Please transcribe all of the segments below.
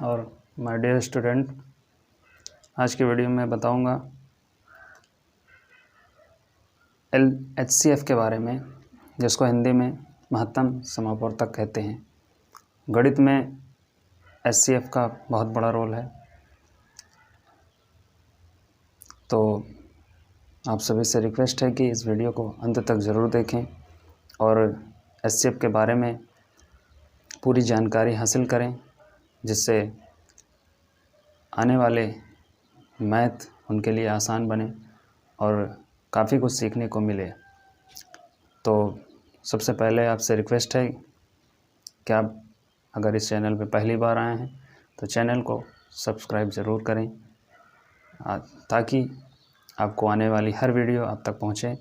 और my dear student, आज की वीडियो में बताऊंगा HCF के बारे में, जिसको हिंदी में महत्तम समापवर्तक कहते हैं। गणित में HCF का बहुत बड़ा रोल है। तो आप सभी से रिक्वेस्ट है कि इस वीडियो को अंत तक ज़रूर देखें और HCF के बारे में पूरी जानकारी हासिल करें, जिससे आने वाले मैथ उनके लिए आसान बने और काफ़ी कुछ सीखने को मिले। तो सबसे पहले आपसे रिक्वेस्ट है कि आप अगर इस चैनल पर पहली बार आए हैं तो चैनल को सब्सक्राइब ज़रूर करें, ताकि आपको आने वाली हर वीडियो आप तक पहुँचे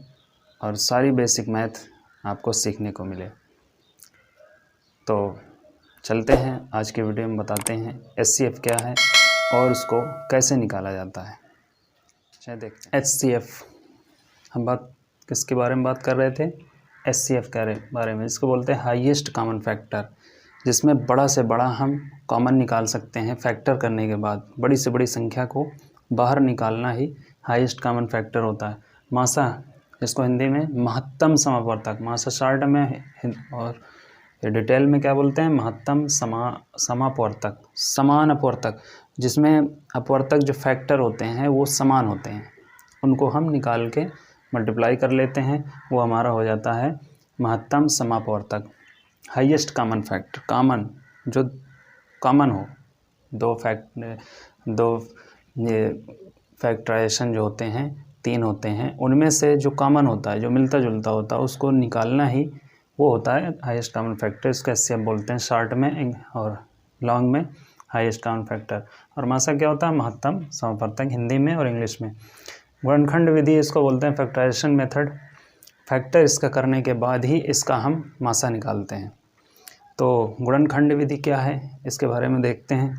और सारी बेसिक मैथ आपको सीखने को मिले। तो चलते हैं, आज की वीडियो में बताते हैं HCF क्या है और उसको कैसे निकाला जाता है। चलिए देखते हैं। HCF हम किसके बारे में बात कर रहे थे? HCF के बारे में, जिसको बोलते हैं हाईएस्ट कॉमन फैक्टर, जिसमें बड़ा से बड़ा हम कॉमन निकाल सकते हैं। फैक्टर करने के बाद बड़ी से बड़ी संख्या को बाहर निकालना ही हाईएस्ट कॉमन फैक्टर होता है। मासा, जिसको हिंदी में महत्तम समापवर्तक, मासा शॉर्ट में, और डिटेल में क्या बोलते हैं? महत्तम समापवर्तक, समान अपवर्तक, जिसमें अपवर्तक जो फैक्टर होते हैं वो समान होते हैं, उनको हम निकाल के मल्टीप्लाई कर लेते हैं, वो हमारा हो जाता है महत्तम समापवर्तक। हाईएस्ट कॉमन फैक्टर, कॉमन जो कॉमन हो, दो ये फैक्टराइजेशन जो होते हैं 3 होते हैं, उनमें से जो कॉमन होता है, जो मिलता जुलता होता है, उसको निकालना ही वो होता है हाईएस्ट कॉमन फैक्टर। इसको HCF बोलते हैं शॉर्ट में, और लॉन्ग में हाईएस्ट कॉमन फैक्टर। और मासा क्या होता है? महत्तम समापवर्तक, हिंदी में और इंग्लिश में। गुणनखंड विधि इसको बोलते हैं, फैक्टराइजेशन मेथड। फैक्टर इसका करने के बाद ही इसका हम मासा निकालते हैं। तो गुणनखंड विधि क्या है, इसके बारे में देखते हैं।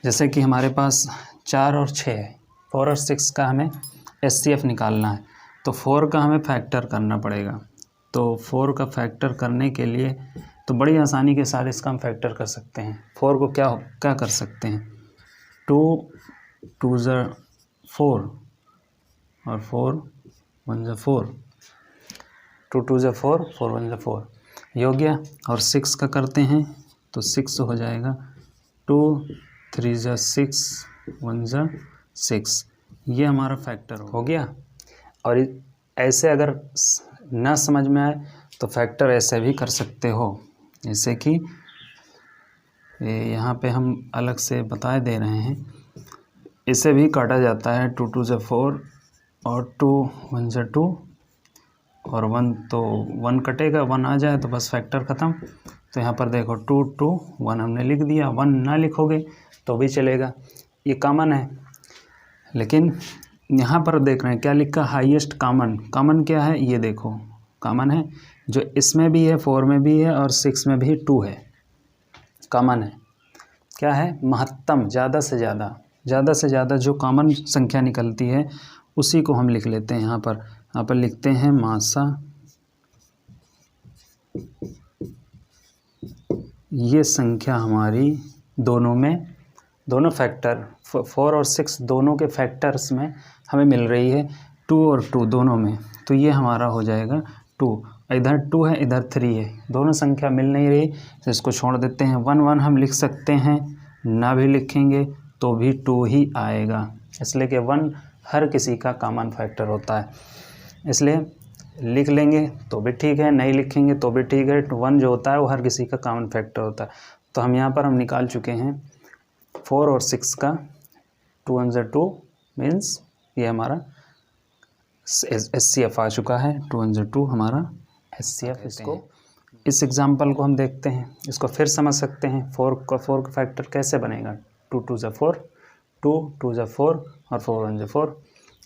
जैसे कि हमारे पास 4 और 6 है, 4 और 6 का हमें HCF निकालना है, तो 4 का हमें फैक्टर करना पड़ेगा। तो 4 का फैक्टर करने के लिए तो बड़ी आसानी के साथ इसका हम फैक्टर कर सकते हैं। 4 को क्या कर सकते हैं? 2 2 ज़ा 4 और 4 1 ज़ा 4, 2 2 ज़ा 4, 4 1 ज़ा 4 ये हो गया। और 6 का करते हैं तो 6 हो जाएगा 2 3 ज़ा 6, 1 ज़ा 6, ये हमारा फैक्टर हो गया। और ऐसे अगर ना समझ में आए तो फैक्टर ऐसे भी कर सकते हो, जैसे कि यहाँ पे हम अलग से बता दे रहे हैं। इसे भी काटा जाता है, 2 2 ज़ा 4 और 2 1 ज़ा 2 और 1, तो 1 कटेगा, 1 आ जाए तो बस फैक्टर ख़त्म। तो यहाँ पर देखो 2 2 1 हमने लिख दिया, 1 ना लिखोगे तो भी चलेगा, ये कॉमन है। लेकिन यहाँ पर देख रहे हैं क्या लिखा? Highest common. कॉमन क्या है? ये देखो, कॉमन है, जो इसमें भी है, 4 में भी है और 6 में भी 2 है, कॉमन है। क्या है? महत्तम, ज़्यादा से ज़्यादा जो कॉमन संख्या निकलती है उसी को हम लिख लेते हैं। यहाँ पर लिखते हैं मासा। ये संख्या हमारी दोनों फैक्टर 4 और 6 दोनों के फैक्टर्स में हमें मिल रही है, 2 और 2 दोनों में, तो ये हमारा हो जाएगा 2। इधर 2 है, इधर 3 है, दोनों संख्या मिल नहीं रही, तो इसको छोड़ देते हैं। 1 1 हम लिख सकते हैं, ना भी लिखेंगे तो भी 2 ही आएगा, इसलिए कि 1 हर किसी का कॉमन फैक्टर होता है। इसलिए लिख लेंगे तो भी ठीक है, नहीं लिखेंगे तो भी ठीक है, 1 जो होता है वो हर किसी का कॉमन फैक्टर होता है। तो हम यहाँ पर निकाल चुके हैं 4 और 6 का, 2 1 ज़ा 2 मीन्स ये हमारा HCF आ चुका है। 2 1 ज़ा 2 हमारा HCF। इसको इस एग्जांपल को हम देखते हैं, इसको फिर समझ सकते हैं। 4 का फैक्टर कैसे बनेगा? 2 2 ज़ा 4, 2 2 ज़ा 4 और 4 1 ज़ा 4।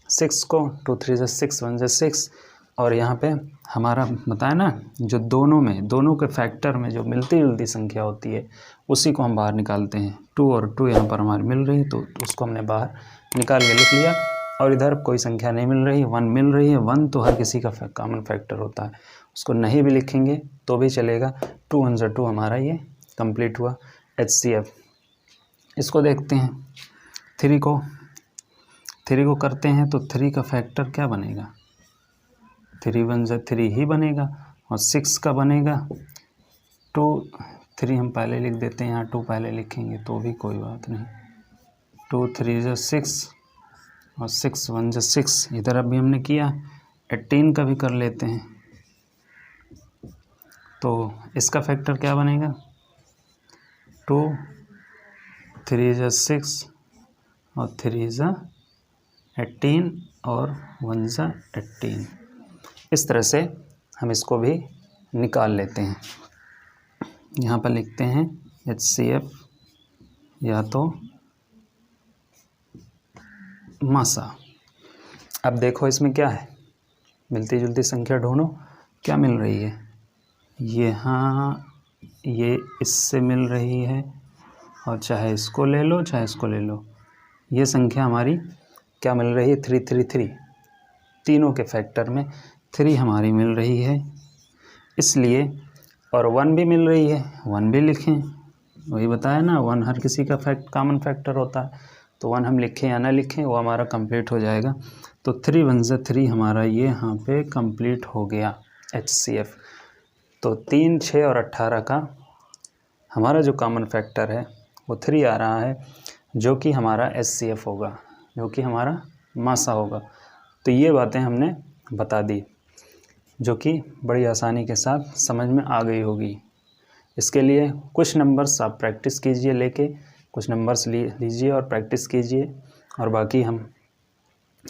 6 को 2 3 ज़ा 6, 1 ज़ा 6। और यहाँ पे हमारा बताया ना, जो दोनों के फैक्टर में जो मिलती जुलती संख्या होती है उसी को हम बाहर निकालते हैं। 2 और 2 यहाँ पर हमारी मिल रही है, तो उसको हमने बाहर निकाल के लिख लिया। और इधर कोई संख्या नहीं मिल रही, 1 मिल रही है, 1 तो हर किसी का कॉमन फैक्टर होता है, उसको नहीं भी लिखेंगे तो भी चलेगा। 2 1 ज़ा 2 हमारा ये कंप्लीट हुआ HCF। इसको देखते हैं, थ्री को करते हैं तो थ्री का फैक्टर क्या बनेगा, 3 1 जा 3 ही बनेगा, और 6 का बनेगा 2, 3 हम पहले लिख देते हैं, यहाँ 2 पहले लिखेंगे तो भी कोई बात नहीं, 2 3 जा 6 और 6 1 जा 6। इधर अभी हमने किया, 18 का भी कर लेते हैं, तो इसका फैक्टर क्या बनेगा, 2 3 जा 6 और 3 जा 18 और 1 जा 18। इस तरह से हम इसको भी निकाल लेते हैं। यहाँ पर लिखते हैं HCF या तो मासा। अब देखो इसमें क्या है, मिलती जुलती संख्या ढूंढो, क्या मिल रही है, यहाँ ये इससे मिल रही है, और चाहे इसको ले लो चाहे इसको ले लो, ये संख्या हमारी क्या मिल रही है, 333। तीनों के फैक्टर में 3 हमारी मिल रही है, इसलिए, और 1 भी मिल रही है, 1 भी लिखें, वही बताया ना, 1 हर किसी का कॉमन फैक्टर होता है, तो 1 हम लिखें या ना लिखें वो हमारा कंप्लीट हो जाएगा। तो 3 1 जा 3 हमारा ये यहाँ पे कंप्लीट हो गया HCF। तो 3 6 और 18 का हमारा जो कॉमन फैक्टर है वो 3 आ रहा है, जो कि हमारा HCF होगा, जो कि हमारा मासा होगा। तो ये बातें हमने बता दी, जो कि बड़ी आसानी के साथ समझ में आ गई होगी। इसके लिए कुछ नंबर्स आप प्रैक्टिस कीजिए, लेके कुछ नंबर्स लीजिए और प्रैक्टिस कीजिए, और बाकी हम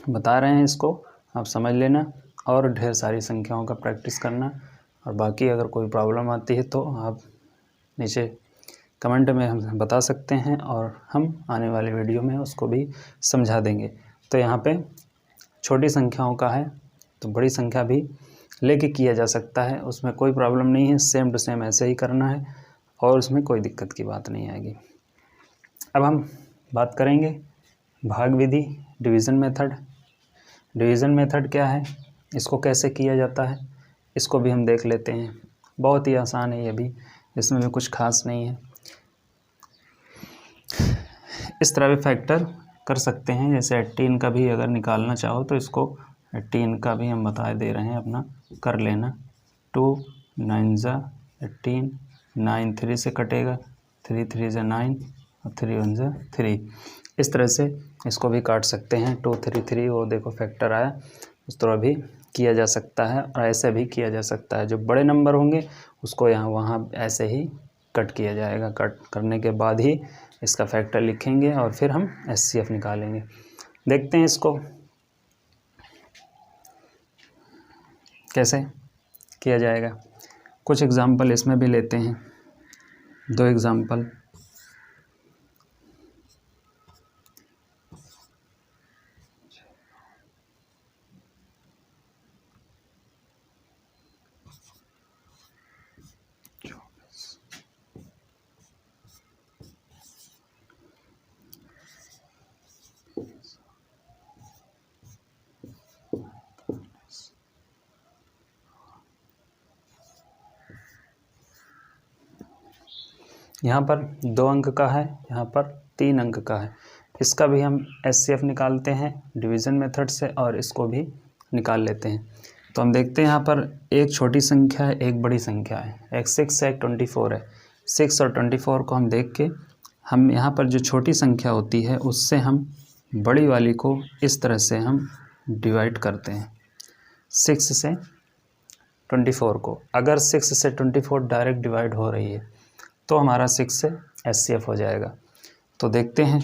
बता रहे हैं इसको आप समझ लेना, और ढेर सारी संख्याओं का प्रैक्टिस करना। और बाकी अगर कोई प्रॉब्लम आती है तो आप नीचे कमेंट में हम बता सकते हैं, और हम आने वाले वीडियो में उसको भी समझा देंगे। तो यहाँ पे छोटी संख्याओं का है, तो बड़ी संख्या भी लेके किया जा सकता है, उसमें कोई प्रॉब्लम नहीं है, सेम टू सेम ऐसे ही करना है, और उसमें कोई दिक्कत की बात नहीं आएगी। अब हम बात करेंगे भाग विधि, डिवीज़न मेथड। डिवीज़न मेथड क्या है, इसको कैसे किया जाता है, इसको भी हम देख लेते हैं। बहुत ही आसान है ये भी, इसमें भी कुछ खास नहीं है। इस तरह भी फैक्टर कर सकते हैं, जैसे 18 का भी अगर निकालना चाहो तो इसको 18 का भी हम बता दे रहे हैं, अपना कर लेना। 2 9 जा 18, 9 3 से कटेगा, 3 3 जा 9 और 3 1 जा 3। इस तरह से इसको भी काट सकते हैं। 2 3 3 वो देखो फैक्टर आया, उस तरह भी किया जा सकता है, और ऐसे भी किया जा सकता है। जो बड़े नंबर होंगे उसको यहाँ वहाँ ऐसे ही कट किया जाएगा, कट करने के बाद ही इसका फैक्टर लिखेंगे, और फिर हम HCF निकालेंगे। देखते हैं इसको कैसे किया जाएगा। कुछ एग्जाम्पल इसमें भी लेते हैं, 2 एग्जाम्पल। यहाँ पर 2 अंक का है, यहाँ पर 3 अंक का है। इसका भी हम HCF निकालते हैं डिवीज़न मेथड से, और इसको भी निकाल लेते हैं। तो हम देखते हैं यहाँ पर एक छोटी संख्या है, एक बड़ी संख्या है, एक 6 है, एक 24 है। 6 और 24 को हम देख के, हम यहाँ पर जो छोटी संख्या होती है उससे हम बड़ी वाली को इस तरह से हम डिवाइड करते हैं, 6 से 24 को। अगर 6 से 24 डायरेक्ट डिवाइड हो रही है तो हमारा 6 से HCF हो जाएगा। तो देखते हैं,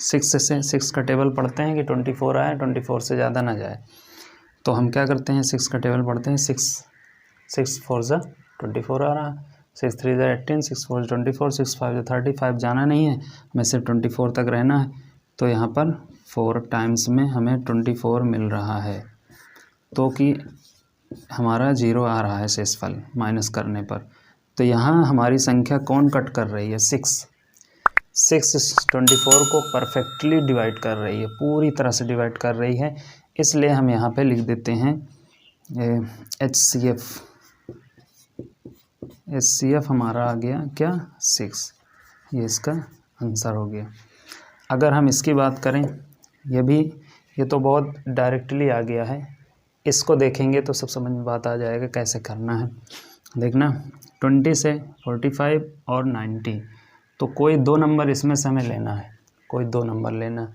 6 से 6 का टेबल पढ़ते हैं कि 24 आए, 24 से ज़्यादा ना जाए। तो हम क्या करते हैं, 6 का टेबल पढ़ते हैं, 6 4 जा 24 आ रहा, 6 3 जा 18, 6 4 जा 24, 6 5 जा 35 जाना नहीं है, हमें सिर्फ 24 तक रहना है। तो यहाँ पर 4 टाइम्स में हमें 24 मिल रहा है, तो कि हमारा 0 आ रहा है शेषफल माइनस करने पर। तो यहाँ हमारी संख्या कौन कट कर रही है, 6 24 को परफेक्टली डिवाइड कर रही है, पूरी तरह से डिवाइड कर रही है। इसलिए हम यहाँ पे लिख देते हैं HCF HCF हमारा आ गया क्या 6, ये इसका आंसर हो गया। अगर हम इसकी बात करें, ये तो बहुत डायरेक्टली आ गया है, इसको देखेंगे तो सब समझ में बात आ जाएगा कैसे करना है। देखना 20 से 45 और 90, तो कोई 2 नंबर इसमें से हमें लेना है, कोई 2 नंबर लेना है।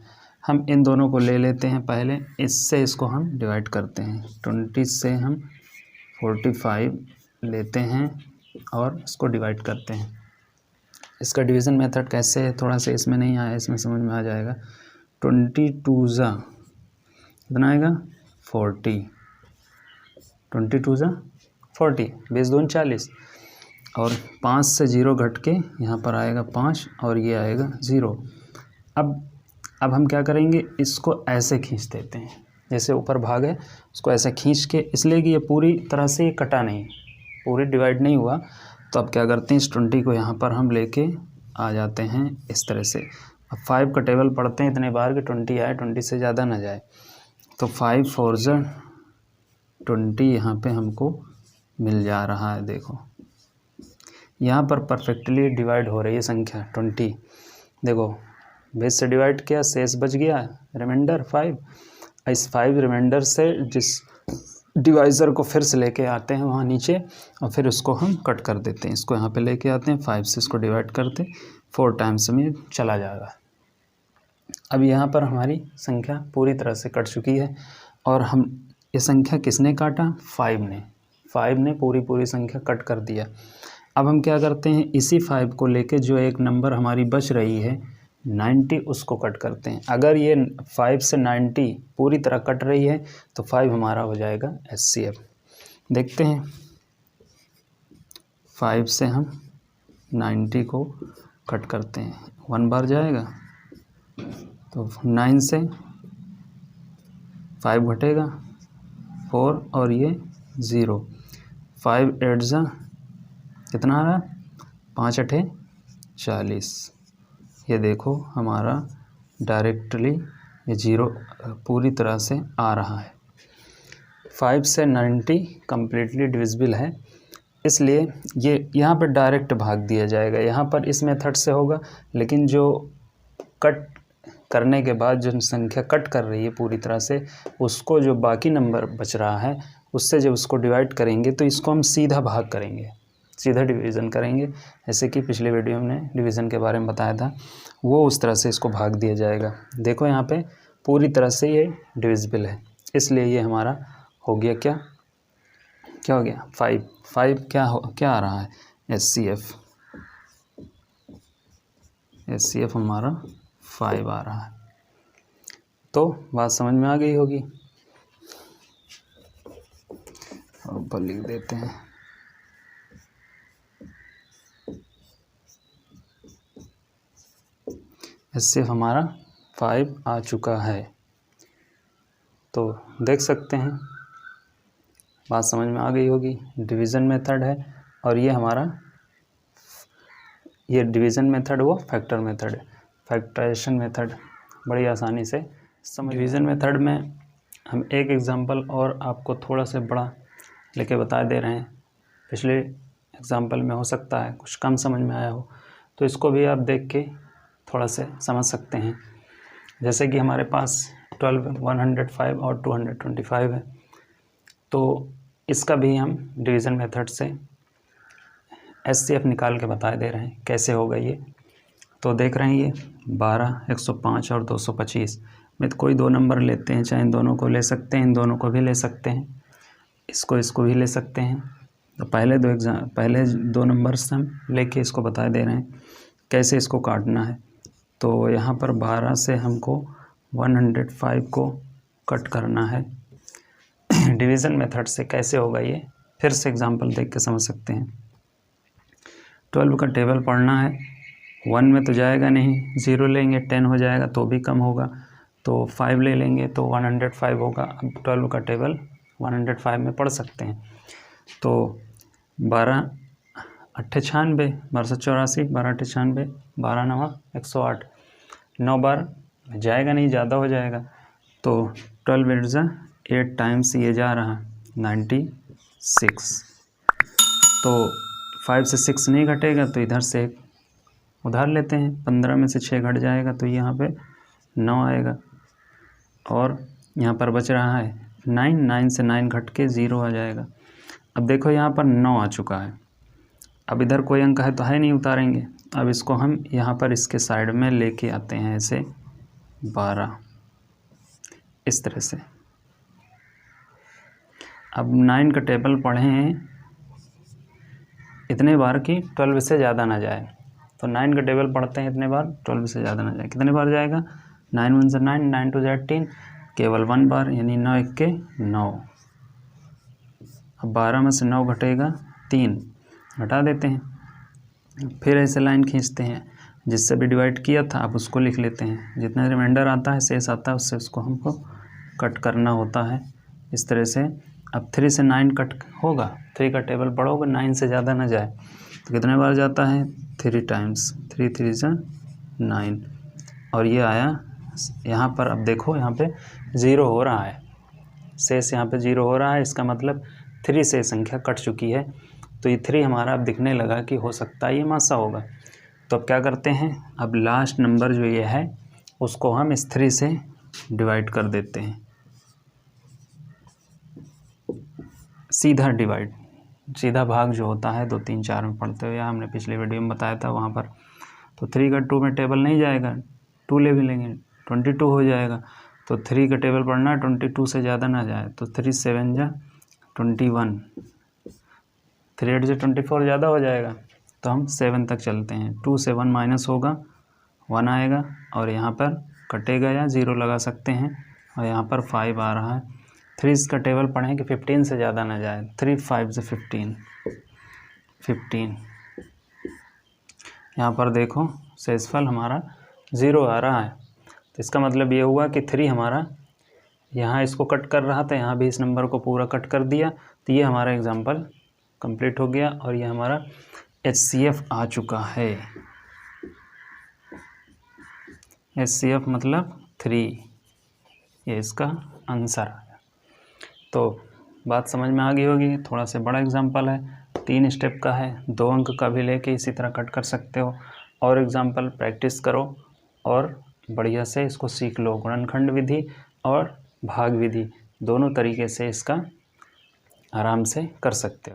हम इन दोनों को ले लेते हैं पहले, इससे इसको हम डिवाइड करते हैं। 20 से हम 45 लेते हैं और इसको डिवाइड करते हैं। इसका डिवीज़न मेथड कैसे है, थोड़ा सा इसमें नहीं आया, इसमें समझ में आ जाएगा। 22 कितना आएगा 40, 22 40, 20 दूनी 40, और 5 से 0 घट के यहाँ पर आएगा 5 और ये आएगा 0। अब हम क्या करेंगे, इसको ऐसे खींच देते हैं, जैसे ऊपर भाग है उसको ऐसे खींच के, इसलिए कि ये पूरी तरह से ये कटा नहीं, पूरी डिवाइड नहीं हुआ। तो अब क्या करते हैं, इस 20 को यहाँ पर हम लेके आ जाते हैं इस तरह से। अब 5 का टेबल पढ़ते हैं इतने बार कि 20 आए, 20 से ज़्यादा ना जाए। तो 5 4 20 यहाँ पे हमको मिल जा रहा है। देखो यहाँ पर परफेक्टली डिवाइड हो रही है संख्या 20। देखो 20 से डिवाइड किया, शेष बच गया रिमाइंडर 5। इस 5 रिमाइंडर से जिस डिवाइज़र को फिर से लेके आते हैं वहाँ नीचे, और फिर उसको हम कट कर देते हैं। इसको यहाँ पे लेके आते हैं, 5 से इसको डिवाइड करते 4 टाइम्स में चला जाएगा। अब यहाँ पर हमारी संख्या पूरी तरह से कट चुकी है। और हम ये संख्या किसने काटा, 5 ने पूरी संख्या कट कर दिया। अब हम क्या करते हैं, इसी 5 को लेके जो एक नंबर हमारी बच रही है 90, उसको कट करते हैं। अगर ये 5 से 90 पूरी तरह कट रही है तो 5 हमारा हो जाएगा HCF। देखते हैं, 5 से हम 90 को कट करते हैं, 1 बार जाएगा तो 9 से 5 घटेगा 4 और ये 0, 5 8 कितना आ रहा है 5 8 40। ये देखो हमारा डायरेक्टली ये 0 पूरी तरह से आ रहा है। 5 से 90 कम्प्लीटली डिविजिबल है, इसलिए ये यहाँ पर डायरेक्ट भाग दिया जाएगा। यहाँ पर इस मेथड से होगा, लेकिन जो कट करने के बाद जो संख्या कट कर रही है पूरी तरह से, उसको जो बाकी नंबर बच रहा है उससे जब उसको डिवाइड करेंगे तो इसको हम सीधा भाग करेंगे, सीधा डिवीज़न करेंगे। जैसे कि पिछले वीडियो में डिवीज़न के बारे में बताया था, वो उस तरह से इसको भाग दिया जाएगा। देखो यहाँ पे पूरी तरह से ये डिविजिबल है, इसलिए ये हमारा हो गया क्या हो गया 5 क्या आ रहा है HCF हमारा 5 आ रहा है। तो बात समझ में आ गई होगी। और ऊपर लिख देते हैं HCF हमारा 5 आ चुका है। तो देख सकते हैं बात समझ में आ गई होगी। डिवीज़न मेथड है और ये हमारा ये डिवीज़न मेथड वो फैक्टर मेथड है, फैक्टराइजेशन मेथड बड़ी आसानी से समझ। डिवीज़न मेथड में हम एक एग्जांपल और आपको थोड़ा सा बड़ा लेके बता दे रहे हैं। पिछले एग्जांपल में हो सकता है कुछ कम समझ में आया हो, तो इसको भी आप देख के थोड़ा से समझ सकते हैं। जैसे कि हमारे पास 12 105 और 225 है, तो इसका भी हम डिवीज़न मेथड से HCF निकाल के बता दे रहे हैं कैसे होगा ये। तो देख रहे हैं ये 12 105 और 225 में कोई 2 नंबर लेते हैं, चाहे इन दोनों को ले सकते हैं, इन दोनों को भी ले सकते हैं, इसको भी ले सकते हैं। तो पहले दो नंबर्स हम लेके इसको बता दे रहे हैं कैसे इसको काटना है। तो यहाँ पर 12 से हमको 105 को कट करना है डिवीज़न मेथड से। कैसे होगा ये फिर से एग्जांपल देख के समझ सकते हैं। 12 का टेबल पढ़ना है, 1 में तो जाएगा नहीं, 0 लेंगे 10 हो जाएगा तो भी कम होगा, तो 5 ले लेंगे तो 105 होगा। अब 12 का टेबल 105 में पढ़ सकते हैं। तो 12 8 96 1284 12 8 96 12 9 108, 9 बार जाएगा नहीं, ज़्यादा हो जाएगा। तो 12 8 टाइम्स ये जा रहा 96। तो 5 से 6 नहीं घटेगा तो इधर से उधार लेते हैं। 15 में से 6 घट जाएगा तो यहाँ पे 9 आएगा। और यहाँ पर बच रहा है 9 से 9 घट के 0 आ जाएगा। अब देखो यहाँ पर 9 आ चुका है। अब इधर कोई अंक है तो है नहीं, उतारेंगे। अब इसको हम यहाँ पर इसके साइड में लेके आते हैं ऐसे 12, इस तरह से। अब 9 का टेबल पढ़ें इतने बार कि 12 से ज़्यादा ना जाए। तो 9 का टेबल पढ़ते हैं इतने बार 12 से ज़्यादा ना जाए। कितने बार जाएगा? 9 1 से 9, 9 2 18, केवल 1 बार, यानी 9 1 के 9। अब 12 में से 9 घटेगा 3, घटा देते हैं। फिर ऐसे लाइन खींचते हैं, जिससे भी डिवाइड किया था अब उसको लिख लेते हैं। जितना रिमाइंडर आता है, शेष आता है, उससे उसको हमको कट करना होता है इस तरह से। अब 3 से 9 कट होगा, 3 का टेबल पढ़ोगे 9 से ज़्यादा ना जाए तो कितने बार जाता है? 3 टाइम्स, 3 3 से 9। और ये आया यहाँ पर। अब देखो यहाँ पे 0 हो रहा है, शेष यहाँ पे 0 हो रहा है। इसका मतलब 3 से संख्या कट चुकी है। तो ये 3 हमारा अब दिखने लगा कि हो सकता है ये मासा होगा। तो अब क्या करते हैं, अब लास्ट नंबर जो ये है उसको हम इस 3 से डिवाइड कर देते हैं। सीधा डिवाइड, सीधा भाग जो होता है 2 3 4 में पढ़ते हो, या हमने पिछले वीडियो में बताया था वहाँ पर। तो 3 का 2 में टेबल नहीं जाएगा, 2 ले भी लेंगे 22 हो जाएगा। तो 3 का टेबल पढ़ना है 22 से ज़्यादा ना जाए। तो 3 7 जा 21, 3 8 से 24 ज़्यादा हो जाएगा। तो हम 7 तक चलते हैं। 2 से 1 माइनस होगा, 1 आएगा, और यहाँ पर कटेगा या 0 लगा सकते हैं, और यहाँ पर 5 आ रहा है। 3 का टेबल पढ़ें कि 15 से ज़्यादा ना जाए। 3 5 से 15, 15। यहाँ पर देखो शेषफल हमारा 0 आ रहा है। तो इसका मतलब ये हुआ कि 3 हमारा यहाँ इसको कट कर रहा था, यहाँ भी इस नंबर को पूरा कट कर दिया। तो ये हमारा एग्जाम्पल कंप्लीट हो गया, और ये हमारा HCF आ चुका है। HCF मतलब 3, ये इसका आंसर है। तो बात समझ में आ गई होगी। थोड़ा सा बड़ा एग्जाम्पल है, 3 स्टेप का है, 2 अंक का भी लेके इसी तरह कट कर सकते हो। और एग्जाम्पल प्रैक्टिस करो और बढ़िया से इसको सीख लो। गुणनखंड विधि और भाग विधि दोनों तरीके से इसका आराम से कर सकते हो।